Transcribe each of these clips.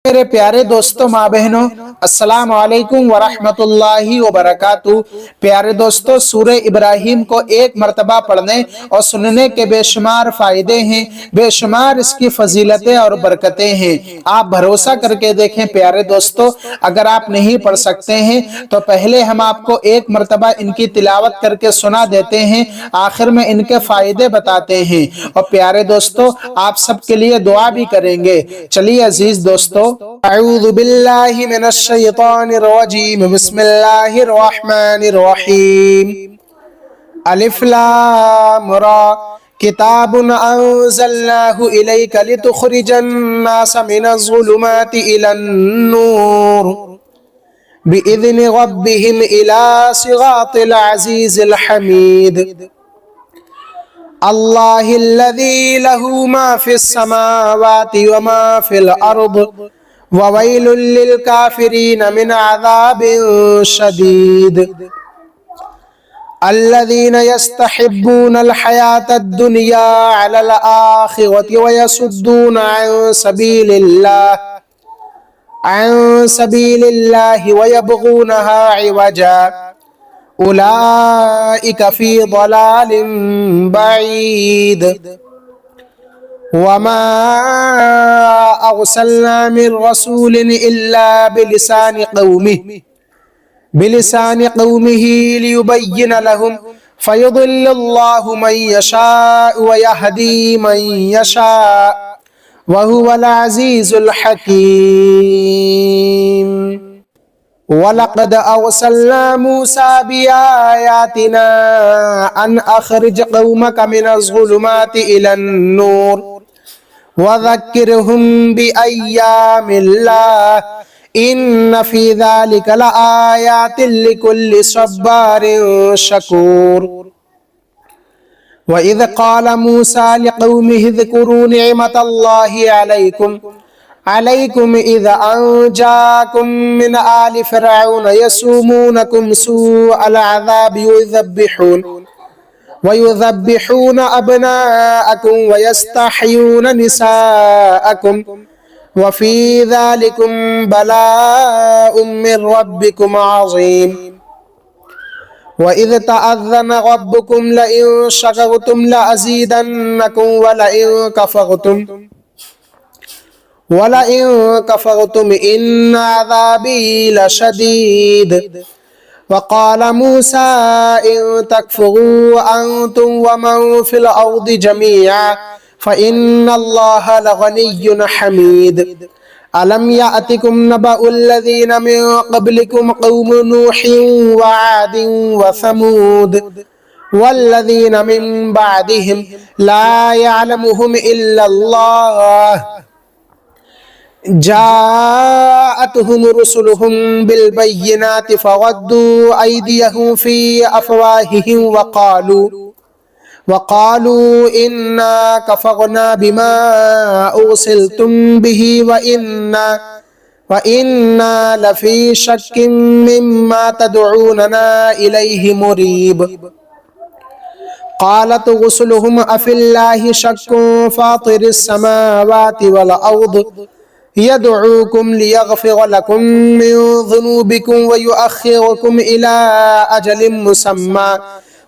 मेरे प्यारे दोस्तों माँ बहनों, अस्सलाम वालेकुम वरहमतुल्लाहि वबरकातुहू। प्यारे दोस्तों, सूरह इब्राहिम को एक मर्तबा पढ़ने और सुनने के बेशुमार फायदे हैं, बेशुमार इसकी फजीलतें और बरकतें हैं। आप भरोसा करके देखें प्यारे दोस्तों, अगर आप नहीं पढ़ सकते हैं तो पहले हम आपको एक मर्तबा इनकी तिलावत करके सुना देते हैं, आखिर में इनके फायदे बताते हैं और प्यारे दोस्तों आप सबके लिए दुआ भी करेंगे। चलिए अजीज दोस्तों, अऊज़ु बिल्लाहि मिनश शैतानिर रजीम, बिस्मिल्लाहिर रहमानिर रहीम। अलिफ लाम रा, किताबुन अंज़लनाहु इलैका लितुख़रिजन नास मिनज़ ज़ुलुमाति इलन नूर बिइज़्नि रब्बिहिम इला सिरातिल अज़ीज़िल हमीद। अल्लाहिल्लज़ी लहू मा फ़िस समावाति व मा फ़िल अर्द व वैलुल लिल काफ़िरीन मिन अज़ाबिन शदीद। अल्लज़ीना यस्तहिब्बूनल हयातद दुनिया अलल आखिरति व यसुद्दूना अन सबीलिल्लाहि व यबगूनहा इवजा उलाइका फी ज़लालिम बईद। वमा अरसलना मिन रसूलिन इल्ला बिलिसानि क़ौमिही लियुबय्यिन लहुम फयुदिल्लुल्लाहु मन यशाअ व यहदी मन यशाअ व हुवल अज़ीज़ुल हकीम। वलक़द अरसलना मूसा बिआयातिना अन अख़रिज क़ौमक मिनज़ ज़ुलुमाति इलन नूर वज़क्किरहुम बिअय्यामिल्लाह इन्न फ़ी ज़ालिका लआयातिन लिकुल्लि सब्बारिन शकूर। वइज़ क़ाल मूसा लिक़ौमिहि उज़्कुरू निअमतल्लाहि अलैकुम इज़ अंजाकुम मिन आलि फ़िरऔन यसूमूनकुम सूअल अज़ाबि वयुज़ब्बिहून अब्नाअकुम वयस्तहय्यून निसाअकुम व फ़ी ज़ालिकुम बलाउम मिन रब्बिकुम अज़ीम। वइज़ तअज़्ज़न रब्बुकुम लइन शकरतुम लअज़ीदन्नकुम वलइन कफ़रतुम इन्न अज़ाबी लशदीद। वक़ाल मूसा इन तकफ़ुरू अंतुम वमन फ़िल अर्दि जमीअन फ़इन्नल्लाह लग़निय्युन हमीद। अलम यातिकुम नबउल्लज़ीना मिन क़ब्लिकुम क़ौमु नूहिन व आदिन व समूद वल्लज़ीना मिन बअदिहिम ला यअलमुहुम इल्लल्लाह जाअतहुम रुसुलुहुम बिलबय्यिनाति फरद्दू अयदियहुम फ़ी अफ़वाहिहिम वक़ालू इन्ना कफ़रना बिमा उरसिलतुम बिही व इन्ना लफ़ी शक्किन मिम्मा तदऊनना इलैहि मुरीब। क़ालत रुसुलुहुम अफ़िल्लाहि शक्कुन फ़ातिरिस समावाति वल अर्द यदऊकुम लियग़फ़िर लकुम मिन ज़ुनूबिकुम व युअख़्ख़िरकुम इला अजलिम मुसम्मा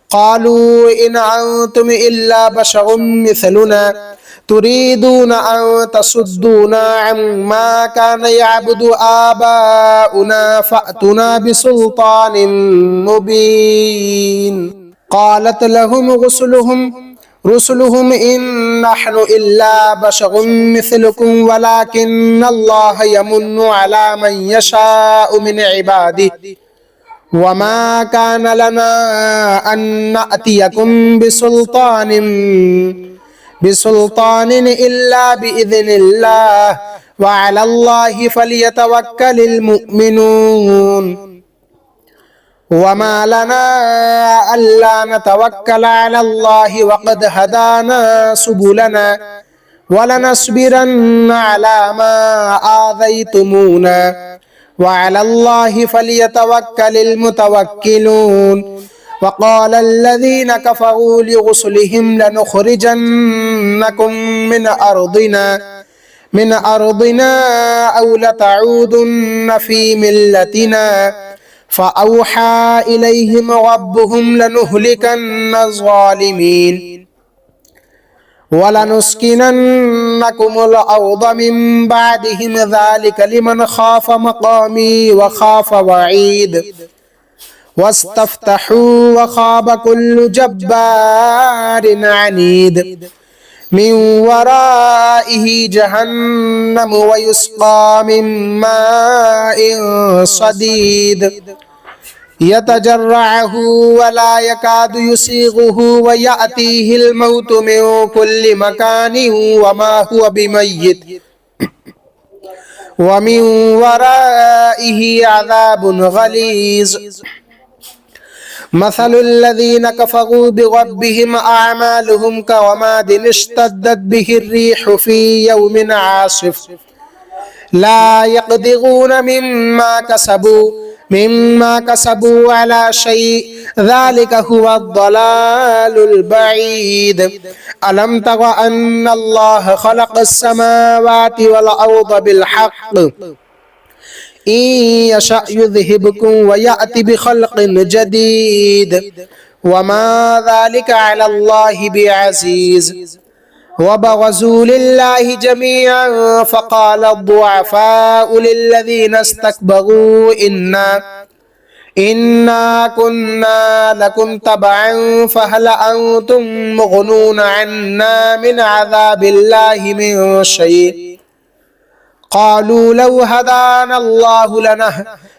क़ालू इन अंतुम इल्ला बशरुम मिस्लुना तुरीदून अन तसुद्दूना अम्मा कान यअबुदु आबाउना फ़अतुना बिसुल्तानिन मुबीन। क़ालत लहुम रुसुलुहुम इन नहनु इल्ला बशरुम मिस्लुकुम वलाकिन्नल्लाह यमुन्नु अला मन यशाअ मिन इबादिही वमा कान लना अन नअतियकुम बिसुल्तानिन इल्ला बिइज़्निल्लाह व अलल्लाहि फ़लियतवक्कलिल मुअ्मिनून। वमा लना अल्ला नतवक्कल अलल्लाहि वक़द हदाना सुबुलना वलनस्बिरन्न अला मा आज़यतुमूना व अलल्लाहि फ़लियतवक्कलिल मुतवक्किलून। वक़ाल अल्लज़ीना कफ़रू लिरुसुलिहिम लनुख़रिजन्नकुम मिन अर्दिना من أرضنا أو لتعودن في ملتنا فأوحى إليهم ربهم لنهلكن الظالمين ولنسكننكم الأرض من بعدهم ذلك لمن خاف مقامي وخاف وعيد واستفتحوا وخاب كل جبار عنيد من ورائه جهنم ويسقى من ماء صديد يتجرعه ولا يكاد يسيغه ويأتيه الموت من كل مكان وما هو بميت ومن ورائه عذاب غليظ مثل الذين كفروا بربهم أعمالهم كرماد اشتدت به الريح في يوم عاصف لا يقدرون مما كسبوا على شيء ذلك هو الضلال البعيد ألم تر أن الله خلق السماوات والأرض بالحق إن يشأ يذهبكم ويأتي بخلق جديد وما ذلك على الله بعزيز وبرزوا لله جميعا فقال الضعفاء للذين استكبروا إنا كنا لكم تبعا فهل أنتم مغنون عنا من عذاب الله من شيء قالوا لو هدانا الله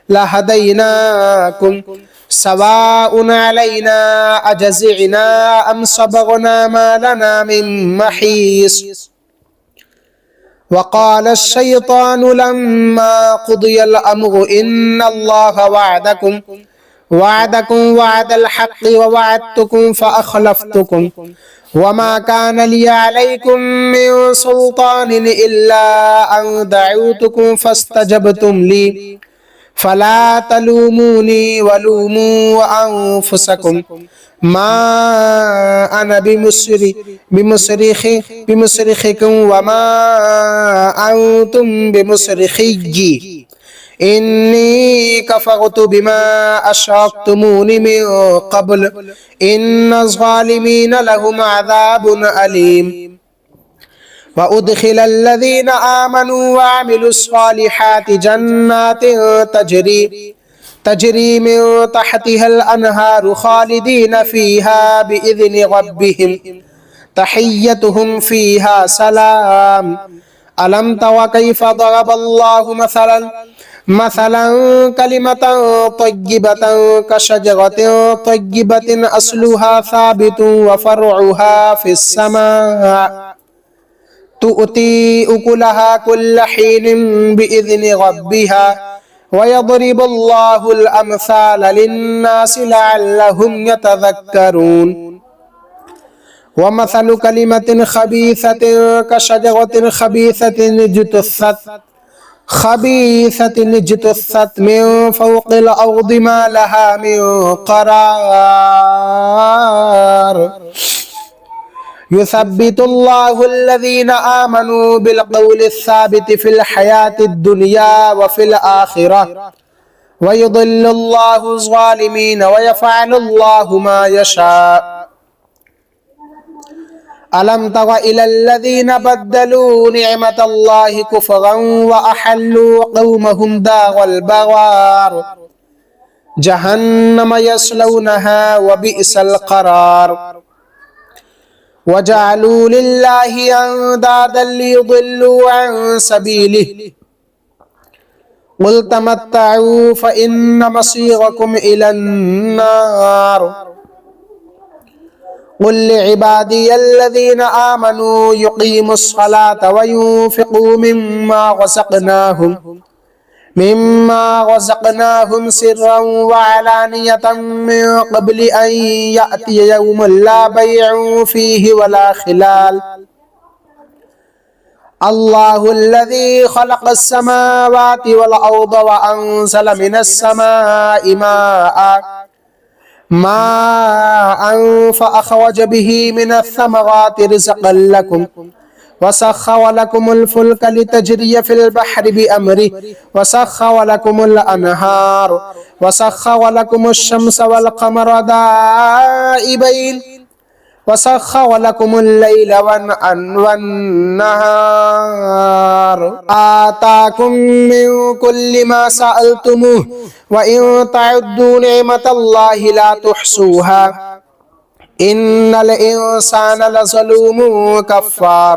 لهديناكم سواء علينا أجزعنا أم صبرنا ما لنا من محيص وقال الشيطان لما قضي الأمر إن الله وعدكم وعد الحق ووعدتكم فأخلفتكم وما كان لي عليكم من سلطان إلا أن دعوتكم فاستجبتم لي فلا تلوموني ولوموا أنفسكم ما أنا بمصرخكم وما أنتم بمصرخي إني كفرت بما أشركتمون من قبل إن الظالمين لهم عذاب أليم وأدخل الذين آمنوا وعملوا الصالحات جنات تجري من تحتها الأنهار خالدين فيها بإذن ربهم تحيتهم فيها سلام ألم تر كيف ضرب الله مثلا كلمة طيبة كشجرة طيبة أصلها ثابت وفرعها في السماء تؤتي أكلها كل حين بإذن ربها ويضرب الله الأمثال للناس لعلهم يتذكرون ومثل كلمة خبيثة كشجرة خبيثة اجتثت من فوق الأرض ما لها من قرار يثبت الله الذين آمنوا بالقول الثابت في الحياة الدنيا وفي الآخرة ويضل الله الظالمين ويفعل الله ما يشاء ألم تر إلى الذين بدلوا نعمة الله كفرا وأحلوا قومهم دار البوار جهنم يصلونها وبئس القرار وجعلوا لله أندادا ليضلوا عن سبيله قل تمتعوا فإن مصيركم إلى النار قل لعبادي الذين آمنوا يقيموا الصلاة وينفقوا مما رزقناهم سرا وعلانية من قبل أن يأتي يوم لا بيع فيه ولا خلال الله الذي خلق السماوات والأرض وأنزل من السماء ماء فأخرج به من الثمرات رزقا لكم वसख्खर लकुमुल फुल्क लितजरिय फिल बहरि बिअमरिही वसख्खर लकुमुल अनहार वसख्खर लकुमुश शम्स वल क़मर दाइबैन वसख्खर लकुमुल लैल वन्नहार आताकुम मिन कुल्लि मा सअलतमुह व इन तअद्दू निअमतल्लाहि ला तुहसूहा इन्नल इंसान लज़लूमुन कफ़्फ़ार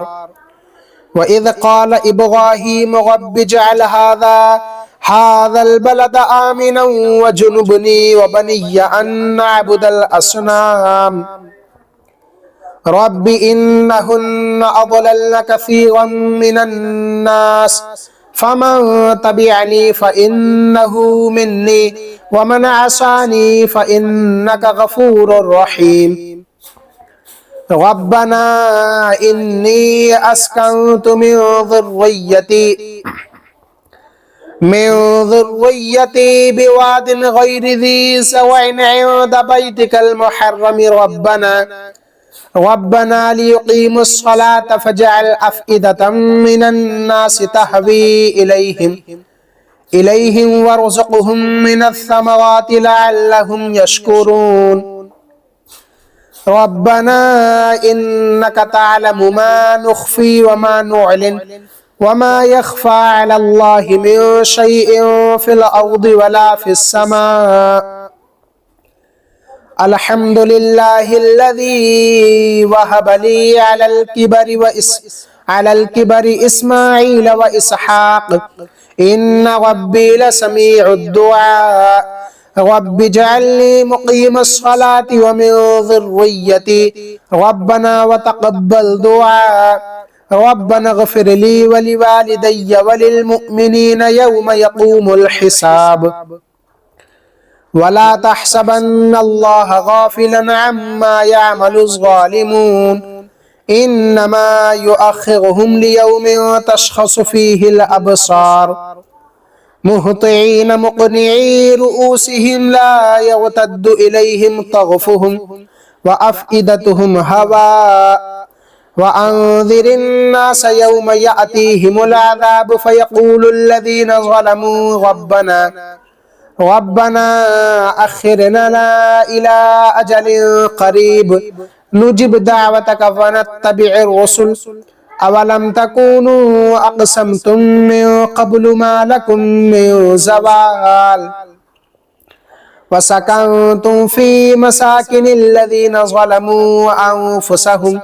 व इज़ क़ाल इब्राहीम रब्बि इजअल हाज़ल बलद आमिनन वज्नुबनी व बनिय्य अन नअबुदल असनाम रब्बि इन्नहुन्ना अज़लल्न कसीरम मिनन नास फमन तबिअनी फ़इन्नहु मिन्नी व मन असानी फ़इन्नका गफ़ूरुर रहीम रब्बना इन्नी अस्कन्तु मिन ज़ुर्रिय्यती बिवादिन गैरि ज़ी ज़रअइन इंद बैतिकल मुहर्रम रब्बना लियुक़ीमुस्सलात फ़जअल अफ़इदतम मिनन नासि तहवी इलैहिम वरज़ुक़हुम मिनस्समराति लअल्लहुम यशकुरून रब्बना इन्नका तअलमु मा नुख़्फ़ी व मा नुअलिन व मा यख़्फ़ा अलल्लाहि मिन शैइन फ़िल अर्दि वला फ़िस समा अल्हम्दुलिल्लाहिल्लज़ी वहब ली अलल किबरि इस्माईल व इसहाक़ इन्न रब्बी लसमीउद दुआ रब्बि इजअलनी मुक़ीमस्सलाति व मिन ज़ुर्रिय्यती रब्बना व तक़ब्बल दुआ रब्बना इग़फ़िर ली व लिवालिदैय व लिलमुअ्मिनीना यौम यक़ूमुल हिसाब वला तहसबन्नल्लाह गाफ़िलन अम्मा यअमलुज़ ज़ालिमून इन्नमा युअख़्खिरुहुम लियौमिन तशख़सु फ़ीहिल अबसार मुहतिईन मुक़निई रुऊसिहिम ला यर्तद्दु इलैहिम तर्फ़ुहुम व अफ़इदतुहुम हवा व अंज़िरिन नास यौम यअतीहिमुल अज़ाब फ़यक़ूलुल लज़ीना ज़लमू रब्बना अख़्खिरना इला अजलिन क़रीब नुजिब दअवतक व नत्तबि'ir रुसुल अवलम तकूनु अक़समतुम मिन क़ब्लु मा लकुम मिन ज़वाल वसकंतुम फ़ी मसाकिनिल लज़ीना ज़लमू अन्फुसहुम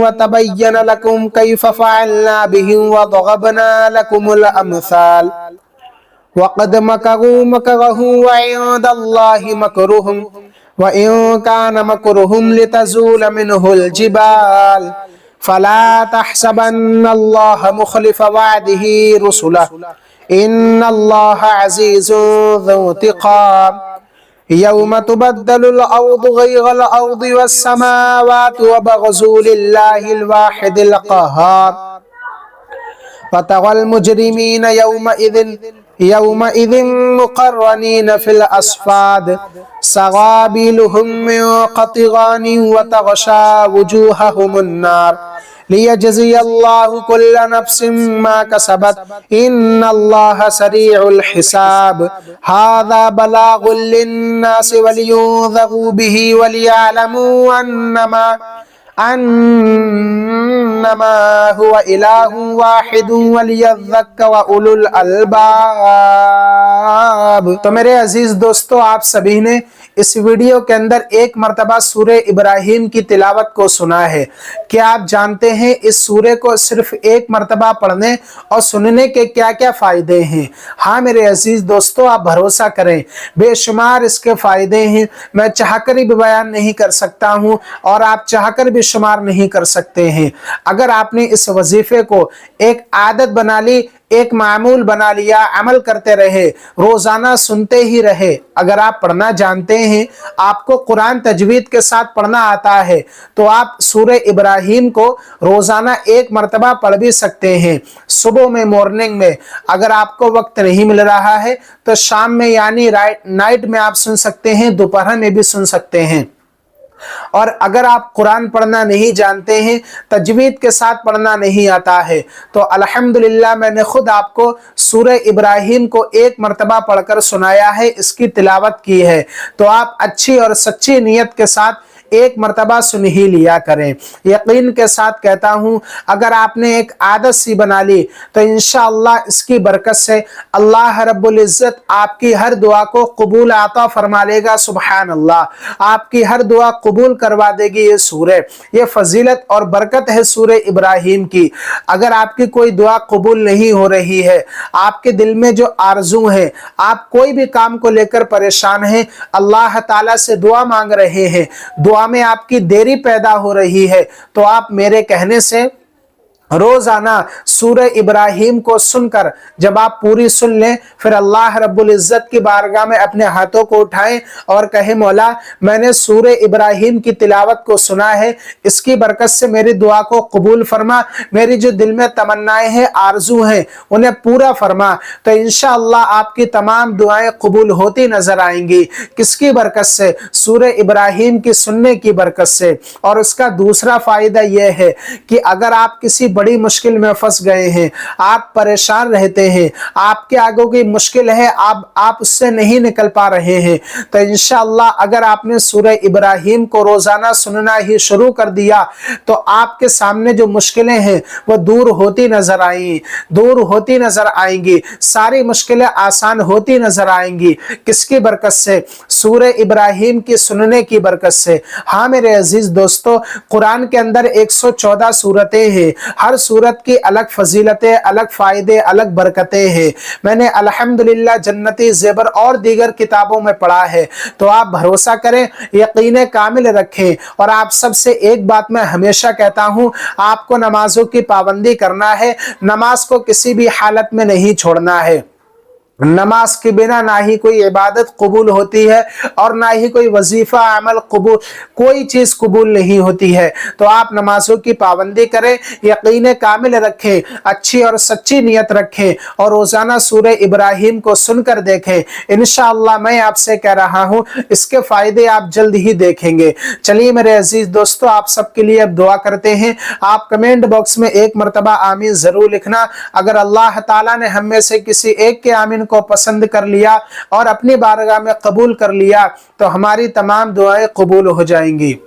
व तबय्यन लकुम कैफ़ फ़अलना बिहिम व ضरबना लकुमुल अम्साल वक़द मकरू मकरहum व इंदल्लाहि मकरुहुम व इन कान मकरुहुम लितज़ूल मिनहुल जिबाल फला तहसबन्नल्लाह मुख़लिफ़ वअदिही रुसुलहु इन्नल्लाह अज़ीज़ुन ज़ू इंतिक़ाम यौम तुबद्दलुल अर्दु गैरल अर्दि वस्समावातु व बरज़ू लिल्लाहिल वाहिदिल क़हार वतरल मुजरिमीन यौमइज़िन मुक़र्रनीन फ़िल अस्फ़ाद सराबीलुहुम मिन क़तिरानिन व तग़शा वुजूहहुमुन नार लियजज़ियल्लाहु कुल्ल नफ़्सिन मा कसबत इन्नल्लाह सरीउल हिसाब हाज़ा बलागुल लिन्नासि वलियुंज़रू बिही वलियअलमू अन्नमा हुवा इलाहुन वाहिदुन वलियज़्ज़क्कर उलुल अलबाब। तो मेरे अजीज दोस्तों, आप सभी ने इस वीडियो के अंदर एक मर्तबा सूरे इब्राहिम की तिलावत को सुना है। क्या आप जानते हैं इस सूरे को सिर्फ एक मर्तबा पढ़ने और सुनने के क्या क्या फायदे हैं? हाँ मेरे अजीज दोस्तों, आप भरोसा करें, बेशुमार इसके फायदे हैं। मैं चाहकर भी बयान नहीं कर सकता हूँ और आप चाहकर भी शुमार नहीं कर सकते हैं। अगर आपने इस वजीफे को एक आदत बना ली, एक मामूल बना लिया, अमल करते रहे, रोजाना सुनते ही रहे, अगर आप पढ़ना जानते हैं, आपको कुरान तजवीद के साथ पढ़ना आता है, तो आप सूरे इब्राहिम को रोजाना एक मर्तबा पढ़ भी सकते हैं। सुबह में, मॉर्निंग में, अगर आपको वक्त नहीं मिल रहा है तो शाम में यानी नाइट में आप सुन सकते हैं, दोपहर में भी सुन सकते हैं। और अगर आप कुरान पढ़ना नहीं जानते हैं, तजवीद के साथ पढ़ना नहीं आता है, तो अल्हम्दुलिल्लाह मैंने खुद आपको सूरह इब्राहिम को एक मर्तबा पढ़कर सुनाया है, इसकी तिलावत की है। तो आप अच्छी और सच्ची नीयत के साथ एक मर्तबा सुन ही लिया करें। यकीन के साथ कहता हूं, अगर आपने एक आदत सी बना ली तो इंशाअल्लाह इसकी बरकत से अल्लाह रब्बुल इज्जत आपकी हर दुआ को कबूल आता फरमा लेगा। सुभान अल्लाह, आपकी हर दुआ कबूल करवा देगी ये सूरह। ये फजीलत और बरकत है सूरह इब्राहिम की। अगर आपकी कोई दुआ कबूल नहीं हो रही है, आपके दिल में जो आरजू है, आप कोई भी काम को लेकर परेशान हैं, अल्लाह ताला से दुआ मांग रहे हैं, दुआ में आपकी देरी पैदा हो रही है, तो आप मेरे कहने से रोजाना सूरह इब्राहिम को सुनकर जब आप पूरी सुन लें, फिर अल्लाह रब्बुल इज्जत की बारगाह में अपने हाथों को उठाएं और कहे, मौला मैंने सूरह इब्राहिम की तिलावत को सुना है, इसकी बरकत से मेरी दुआ को कबूल फरमा, मेरी जो दिल में तमन्नाएं हैं, आरजू हैं, उन्हें पूरा फरमा। तो इंशाअल्लाह आपकी तमाम दुआएं कबूल होती नजर आएंगी। किसकी बरकत से? सूरह इब्राहिम की सुनने की बरकत से। और उसका दूसरा फायदा यह है कि अगर आप किसी बड़ी मुश्किल में फंस गए हैं, आप परेशान रहते हैं, आपके आगे की मुश्किल है, आप उससे नहीं निकल पा रहे हैं, तो इंशाअल्लाह अगर आपने सूरह इब्राहिम को रोजाना सुनना ही शुरू कर दिया, तो आपके सामने जो मुश्किलें हैं वो दूर होती नजर आएंगी, सारी मुश्किलें आसान होती नजर आएंगी। किसकी बरकत से? सूरह इब्राहिम की सुनने की बरकत से। हाँ मेरे अजीज दोस्तों, कुरान के अंदर 114 सूरतें हैं, हर सूरत की अलग फजीलतें, अलग फायदे, अलग बरकतें हैं। मैंने अल्हम्दुलिल्लाह जन्नती ज़ेबर और दीगर किताबों में पढ़ा है। तो आप भरोसा करें, यकीन कामिल रखें। और आप सबसे एक बात मैं हमेशा कहता हूं, आपको नमाजों की पाबंदी करना है, नमाज को किसी भी हालत में नहीं छोड़ना है। नमाज के बिना ना ही कोई इबादत कबूल होती है और ना ही कोई वजीफा अमल कबूल, कोई चीज कबूल नहीं होती है। तो आप नमाजों की पाबंदी करें, यकीन कामिल रखें, अच्छी और सच्ची नियत रखें और रोजाना सूरह इब्राहिम को सुनकर देखें। इंशाअल्लाह मैं आपसे कह रहा हूं, इसके फायदे आप जल्द ही देखेंगे। चलिए मेरे अजीज दोस्तों, आप सबके लिए अब दुआ करते हैं। आप कमेंट बॉक्स में एक मरतबा आमीन जरूर लिखना। अगर अल्लाह ताला ने हम में से किसी एक के आमीन को पसंद कर लिया और अपनी बारगाह में कबूल कर लिया, तो हमारी तमाम दुआएं कबूल हो जाएंगी।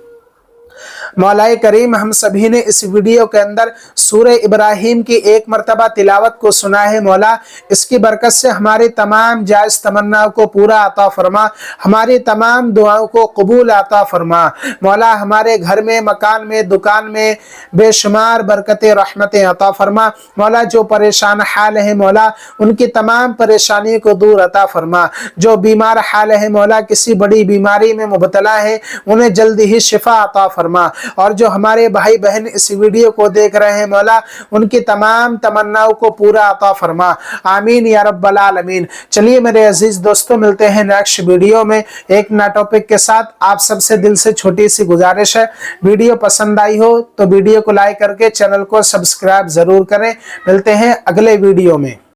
मौलाए करीम, हम सभी ने इस वीडियो के अंदर सूरह इब्राहिम की एक मर्तबा तिलावत को सुना है। मौला इसकी बरकत से हमारी तमाम जायज तमन्नाओं को पूरा अता फरमा, हमारी तमाम दुआओं को कबूल अता फरमा। मौला हमारे घर में, मकान में, दुकान में बेशुमार बरकतें, रहमतें अता फरमा। मौला जो परेशान हाल है, मौला उनकी तमाम परेशानियों को दूर अता फरमा। जो बीमार हाल है, मौला किसी बड़ी बीमारी में मुबतला है, उन्हें जल्दी ही शिफा अता फरमा। और जो हमारे भाई बहन इस वीडियो को देख रहे हैं, मौला उनकी तमाम तमन्नाओं को पूरा अता फरमा। आमीन या रब्बल आलमीन। चलिए मेरे अजीज दोस्तों, मिलते हैं नेक्स्ट वीडियो में एक नया टॉपिक के साथ। आप सबसे दिल से छोटी सी गुजारिश है, वीडियो पसंद आई हो तो वीडियो को लाइक करके चैनल को सब्सक्राइब जरूर करें। मिलते हैं अगले वीडियो में।